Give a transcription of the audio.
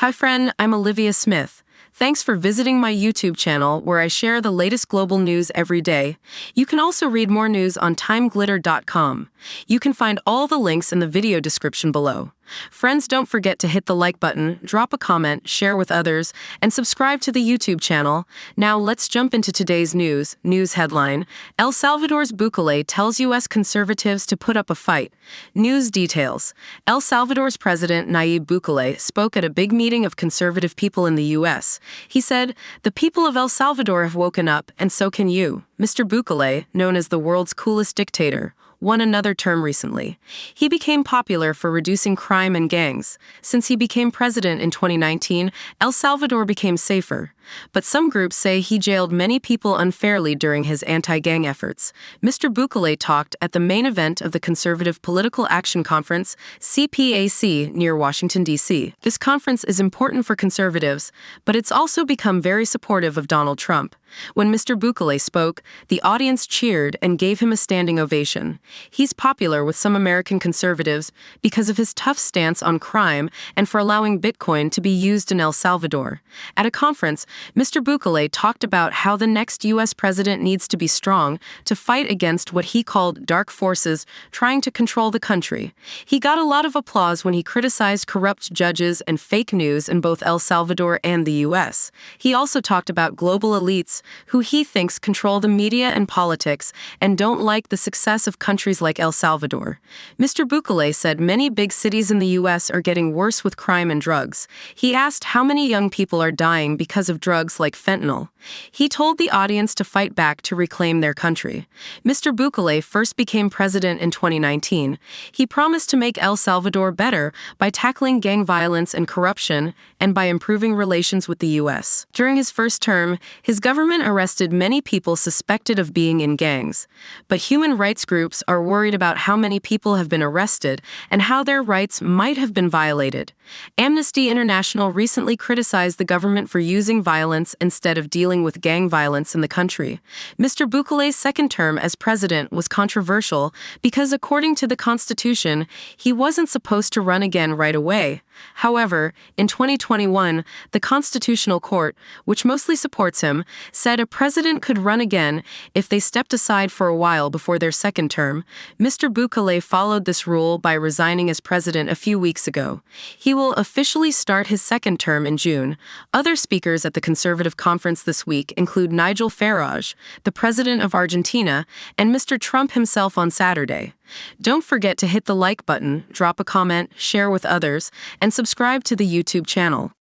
Hi friend, I'm Olivia Smith. Thanks for visiting my YouTube channel where I share the latest global news every day. You can also read more news on TimeGlitter.com. You can find all the links in the video description below. Friends, don't forget to hit the like button, drop a comment, share with others, and subscribe to the YouTube channel. Now let's jump into today's news. News headline: El Salvador's Bukele tells U.S. conservatives to put up a fight. News details: El Salvador's president Nayib Bukele spoke at a big meeting of conservative people in the U.S. He said, "The people of El Salvador have woken up, and so can you." Mr. Bukele, known as the world's coolest dictator, won another term recently. He became popular for reducing crime and gangs. Since he became president in 2019, El Salvador became safer. But some groups say he jailed many people unfairly during his anti-gang efforts. Mr. Bukele talked at the main event of the Conservative Political Action Conference, CPAC, near Washington, D.C. This conference is important for conservatives, but it's also become very supportive of Donald Trump. When Mr. Bukele spoke, the audience cheered and gave him a standing ovation. He's popular with some American conservatives because of his tough stance on crime and for allowing Bitcoin to be used in El Salvador. At a conference, Mr. Bukele talked about how the next U.S. president needs to be strong to fight against what he called dark forces trying to control the country. He got a lot of applause when he criticized corrupt judges and fake news in both El Salvador and the U.S. He also talked about global elites who he thinks control the media and politics and don't like the success of countries like El Salvador. Mr. Bukele said many big cities in the U.S. are getting worse with crime and drugs. He asked how many young people are dying because of drugs like fentanyl. He told the audience to fight back to reclaim their country. Mr. Bukele first became president in 2019. He promised to make El Salvador better by tackling gang violence and corruption and by improving relations with the U.S. During his first term, his government arrested many people suspected of being in gangs. But human rights groups are worried about how many people have been arrested and how their rights might have been violated. Amnesty International recently criticized the government for using violence instead of dealing with gang violence in the country. Mr. Bukele's second term as president was controversial because, according to the Constitution, he wasn't supposed to run again right away. However, in 2021, the Constitutional Court, which mostly supports him, said a president could run again if they stepped aside for a while before their second term. Mr. Bukele followed this rule by resigning as president a few weeks ago. He will officially start his second term in June. Other speakers at the Conservative Conference this week include Nigel Farage, the president of Argentina, and Mr. Trump himself on Saturday. Don't forget to hit the like button, drop a comment, share with others, and subscribe to the YouTube channel.